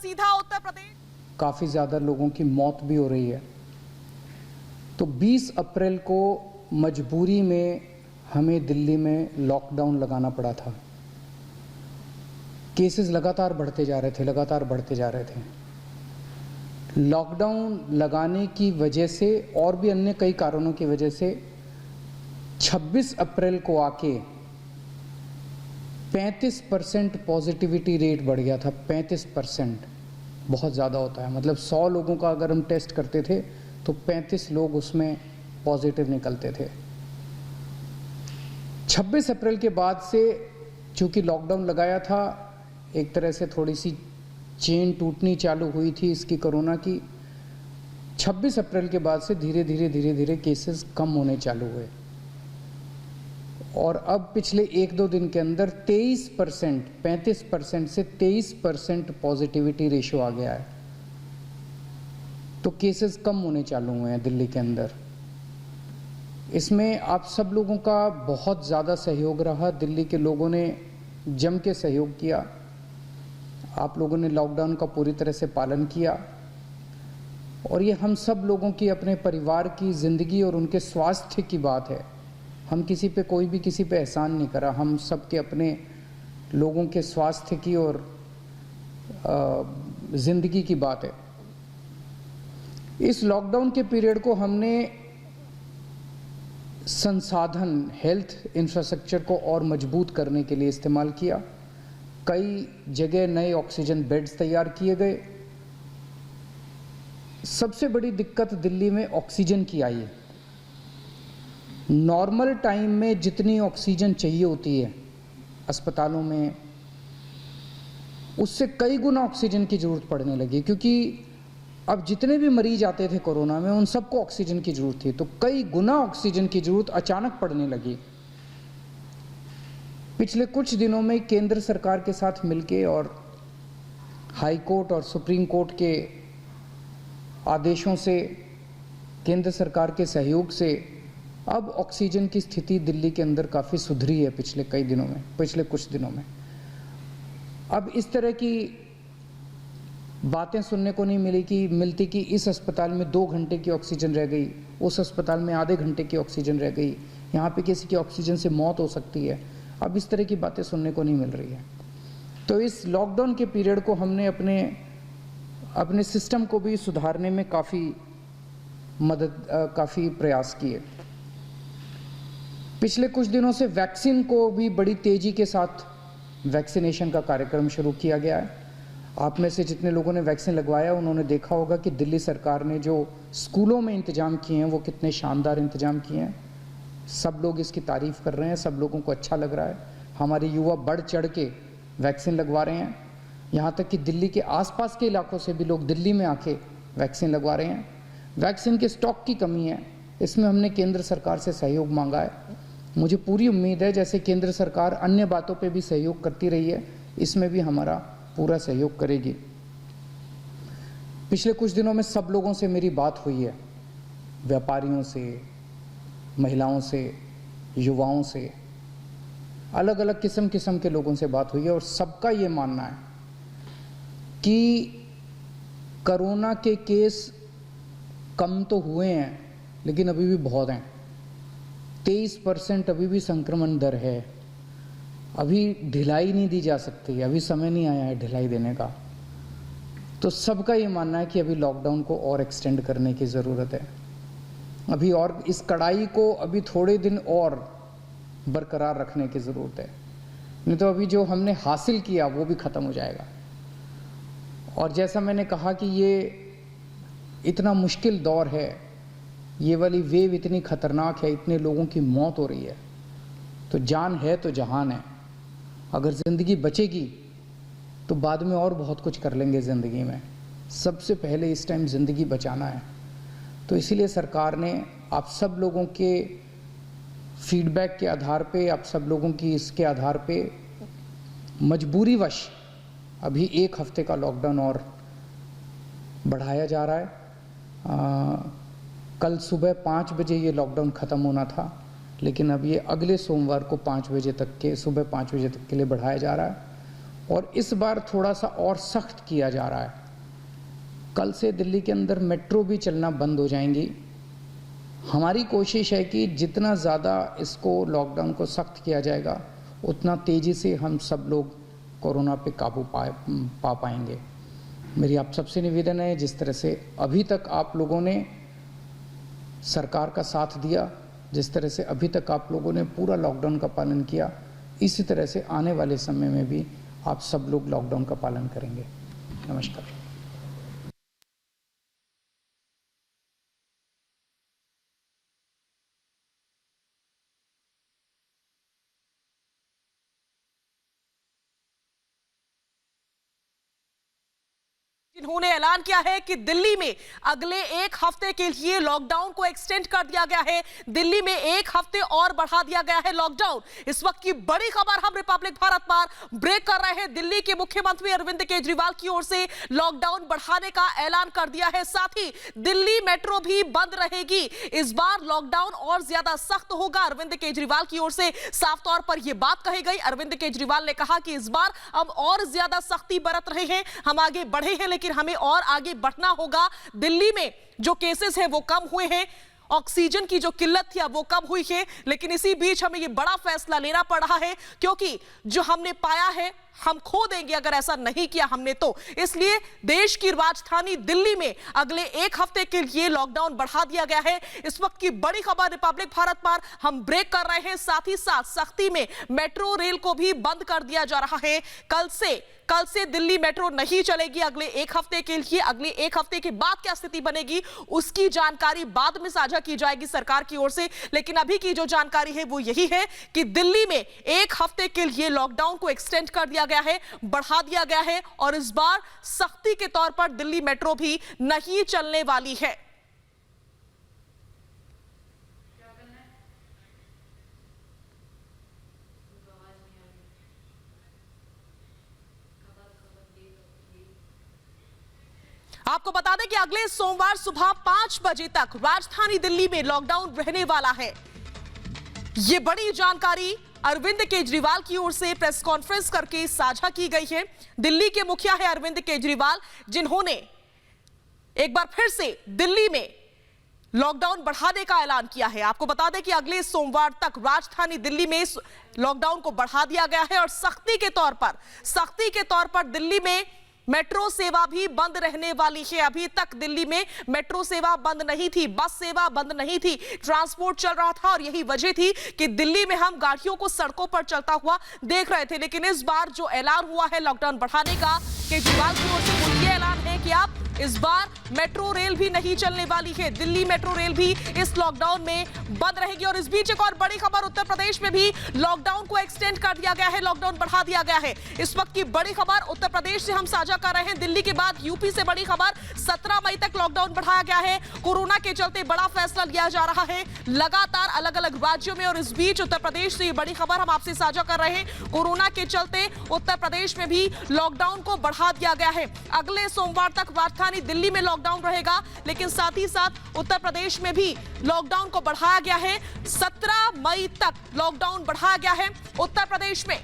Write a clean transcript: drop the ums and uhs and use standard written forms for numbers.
सीधा उत्तर प्रदेश। काफ़ी ज़्यादा लोगों की मौत भी हो रही है। तो 20 अप्रैल को मजबूरी में हमें दिल्ली में लॉकडाउन लगाना पड़ा था। केसेस लगातार बढ़ते जा रहे थे। लॉकडाउन लगाने की वजह से और भी अन्य कई कारणों की वजह से 26 अप्रैल को आके 35% पॉजिटिविटी रेट बढ़ गया था। 35% बहुत ज़्यादा होता है। मतलब 100 लोगों का अगर हम टेस्ट करते थे तो 35 लोग उसमें पॉजिटिव निकलते थे। 26 अप्रैल के बाद से चूँकि लॉकडाउन लगाया था, एक तरह से थोड़ी सी चेन टूटनी चालू हुई थी इसकी कोरोना की। 26 अप्रैल के बाद से धीरे धीरे केसेस कम होने चालू हुए और अब पिछले 1-2 दिन के अंदर 23%, 35% से 23% पॉजिटिविटी रेशियो आ गया है। तो केसेस कम होने चालू हुए हैं दिल्ली के अंदर। इसमें आप सब लोगों का बहुत ज़्यादा सहयोग रहा। दिल्ली के लोगों ने जम के सहयोग किया। आप लोगों ने लॉकडाउन का पूरी तरह से पालन किया और ये हम सब लोगों की, अपने परिवार की ज़िंदगी और उनके स्वास्थ्य की बात है। हम किसी पे, कोई भी किसी पे एहसान नहीं करा। हम सब के अपने लोगों के स्वास्थ्य की और ज़िंदगी की बात है। इस लॉकडाउन के पीरियड को हमने संसाधन, हेल्थ इंफ्रास्ट्रक्चर को और मजबूत करने के लिए इस्तेमाल किया। कई जगह नए ऑक्सीजन बेड्स तैयार किए गए। सबसे बड़ी दिक्कत दिल्ली में ऑक्सीजन की आई है। नॉर्मल टाइम में जितनी ऑक्सीजन चाहिए होती है अस्पतालों में, उससे कई गुना ऑक्सीजन की ज़रूरत पड़ने लगी, क्योंकि अब जितने भी मरीज आते थे कोरोना में उन सबको ऑक्सीजन की ज़रूरत थी। तो कई गुना ऑक्सीजन की ज़रूरत अचानक पड़ने लगी। पिछले कुछ दिनों में केंद्र सरकार के साथ मिलके और हाई कोर्ट और सुप्रीम कोर्ट के आदेशों से, केंद्र सरकार के सहयोग से अब ऑक्सीजन की स्थिति दिल्ली के अंदर काफ़ी सुधरी है पिछले कुछ दिनों में। अब इस तरह की बातें सुनने को नहीं मिलती कि इस अस्पताल में 2 घंटे की ऑक्सीजन रह गई, उस अस्पताल में आधे घंटे की ऑक्सीजन रह गई, यहाँ पे किसी की ऑक्सीजन से मौत हो सकती है। अब इस तरह की बातें सुनने को नहीं मिल रही है। तो इस लॉकडाउन के पीरियड को हमने अपने सिस्टम को भी सुधारने में काफ़ी प्रयास किए। पिछले कुछ दिनों से वैक्सीन को भी बड़ी तेज़ी के साथ वैक्सीनेशन का कार्यक्रम शुरू किया गया है। आप में से जितने लोगों ने वैक्सीन लगवाया उन्होंने देखा होगा कि दिल्ली सरकार ने जो स्कूलों में इंतज़ाम किए हैं वो कितने शानदार इंतज़ाम किए हैं। सब लोग इसकी तारीफ़ कर रहे हैं, सब लोगों को अच्छा लग रहा है। हमारे युवा बढ़ चढ़ के वैक्सीन लगवा रहे हैं। यहाँ तक कि दिल्ली के आसपास के इलाकों से भी लोग दिल्ली में आके वैक्सीन लगवा रहे हैं। वैक्सीन के स्टॉक की कमी है, इसमें हमने केंद्र सरकार से सहयोग मांगा है। मुझे पूरी उम्मीद है जैसे केंद्र सरकार अन्य बातों पे भी सहयोग करती रही है, इसमें भी हमारा पूरा सहयोग करेगी। पिछले कुछ दिनों में सब लोगों से मेरी बात हुई है, व्यापारियों से, महिलाओं से, युवाओं से, अलग अलग किस्म के लोगों से बात हुई है और सबका ये मानना है कि कोरोना के केस कम तो हुए हैं लेकिन अभी भी बहुत हैं। 23% अभी भी संक्रमण दर है। अभी ढिलाई नहीं दी जा सकती, अभी समय नहीं आया है ढिलाई देने का। तो सबका ये मानना है कि अभी लॉकडाउन को और एक्सटेंड करने की ज़रूरत है। अभी और इस कड़ाई को अभी थोड़े दिन और बरकरार रखने की ज़रूरत है, नहीं तो अभी जो हमने हासिल किया वो भी ख़त्म हो जाएगा। और जैसा मैंने कहा कि ये इतना मुश्किल दौर है, ये वाली वेव इतनी ख़तरनाक है, इतने लोगों की मौत हो रही है, तो जान है तो जहान है। अगर ज़िंदगी बचेगी तो बाद में और बहुत कुछ कर लेंगे ज़िंदगी में। सबसे पहले इस टाइम ज़िंदगी बचाना है। तो इसीलिए सरकार ने आप सब लोगों के फीडबैक के आधार पे, आप सब लोगों की इसके आधार पे मजबूरीवश अभी 1 हफ्ते का लॉकडाउन और बढ़ाया जा रहा है। कल सुबह 5 बजे ये लॉकडाउन ख़त्म होना था, लेकिन अब ये अगले सोमवार को 5 बजे तक के, सुबह 5 बजे तक के लिए बढ़ाया जा रहा है। और इस बार थोड़ा सा और सख्त किया जा रहा है। कल से दिल्ली के अंदर मेट्रो भी चलना बंद हो जाएंगी। हमारी कोशिश है कि जितना ज़्यादा इसको लॉकडाउन को सख्त किया जाएगा उतना तेज़ी से हम सब लोग कोरोना पे काबू पा पाएंगे। मेरी आप सबसे निवेदन है, जिस तरह से अभी तक आप लोगों ने सरकार का साथ दिया, जिस तरह से अभी तक आप लोगों ने पूरा लॉकडाउन का पालन किया, इसी तरह से आने वाले समय में भी आप सब लोग लॉकडाउन का पालन करेंगे। नमस्कार। जिन्होंने ऐलान किया है कि दिल्ली में अगले एक हफ्ते के लिए लॉकडाउन को एक्सटेंड कर दिया गया है। दिल्ली में एक हफ्ते और बढ़ा दिया गया है लॉकडाउन। इस वक्त की बड़ी खबर हम रिपब्लिक भारत पर ब्रेक कर रहे हैं। दिल्ली के मुख्यमंत्री अरविंद केजरीवाल की ओर से लॉकडाउन बढ़ाने का ऐलान कर दिया है। साथ ही दिल्ली मेट्रो भी बंद रहेगी। इस बार लॉकडाउन और ज्यादा सख्त होगा। अरविंद केजरीवाल की ओर से साफ तौर पर यह बात कही गई। अरविंद केजरीवाल ने कहा कि इस बार हम और ज्यादा सख्ती बरत रहे हैं, हम आगे बढ़े हैं, लेकिन हमें और आगे बढ़ना होगा। दिल्ली में जो केसेस हैं वो कम हुए हैं, ऑक्सीजन की जो किल्लत थी वो कम हुई है, लेकिन इसी बीच हमें ये बड़ा फैसला लेना पड़ रहा है क्योंकि जो हमने पाया है हम खो देंगे अगर ऐसा नहीं किया हमने तो। इसलिए देश की राजधानी दिल्ली में अगले एक हफ्ते के लिए लॉकडाउन बढ़ा दिया गया है। इस वक्त की बड़ी खबर रिपब्लिक भारत पर हम ब्रेक कर रहे हैं। साथ ही साथ सख्ती में मेट्रो रेल को भी बंद कर दिया जा रहा है। कल से दिल्ली मेट्रो नहीं चलेगी अगले एक हफ्ते के लिए। अगले एक हफ्ते के बाद क्या स्थिति बनेगी उसकी जानकारी बाद में साझा की जाएगी सरकार की ओर से, लेकिन अभी की जो जानकारी है वो यही है कि दिल्ली में एक हफ्ते के लिए लॉकडाउन को एक्सटेंड कर दिया गया है, बढ़ा दिया गया है और इस बार सख्ती के तौर पर दिल्ली मेट्रो भी नहीं चलने वाली है। आपको बता दें कि अगले सोमवार सुबह 5 बजे तक राजधानी दिल्ली में लॉकडाउन रहने वाला है। यह बड़ी जानकारी अरविंद केजरीवाल की ओर से प्रेस कॉन्फ्रेंस करके साझा की गई है। दिल्ली के मुखिया है अरविंद केजरीवाल, जिन्होंने एक बार फिर से दिल्ली में लॉकडाउन बढ़ाने का ऐलान किया है। आपको बता दें कि अगले सोमवार तक राजधानी दिल्ली में लॉकडाउन को बढ़ा दिया गया है और सख्ती के तौर पर दिल्ली में मेट्रो सेवा भी बंद रहने वाली है। अभी तक दिल्ली में मेट्रो सेवा बंद नहीं थी, बस सेवा बंद नहीं थी, ट्रांसपोर्ट चल रहा था और यही वजह थी कि दिल्ली में हम गाड़ियों को सड़कों पर चलता हुआ देख रहे थे। लेकिन इस बार जो ऐलान हुआ है लॉकडाउन बढ़ाने का, केजरीवाल की ओर से वो ये ऐलान है कि आप इस बार मेट्रो रेल भी नहीं चलने वाली है। दिल्ली मेट्रो रेल भी इस लॉकडाउन में बंद रहेगी। और इस बीच एक और बड़ी खबर, उत्तर प्रदेश में भी लॉकडाउन को एक्सटेंड कर दिया गया है, लॉकडाउन बढ़ा दिया गया है। इस वक्त की बड़ी खबर उत्तर प्रदेश से हम साझा कर रहे हैं। दिल्ली के बाद यूपी से बड़ी खबर, 17 मई तक लॉकडाउन बढ़ाया गया है। कोरोना के चलते बड़ा फैसला लिया जा रहा है लगातार अलग अलग राज्यों में, और इस बीच उत्तर प्रदेश से ये बड़ी खबर हम आपसे साझा कर रहे हैं। कोरोना के चलते उत्तर प्रदेश में भी लॉकडाउन को बढ़ा दिया गया है। अगले सोमवार तक राजधानी दिल्ली में लॉकडाउन रहेगा, लेकिन साथ ही साथ उत्तर प्रदेश में भी लॉकडाउन को बढ़ाया गया है। 17 मई तक लॉकडाउन बढ़ाया गया है उत्तर प्रदेश में।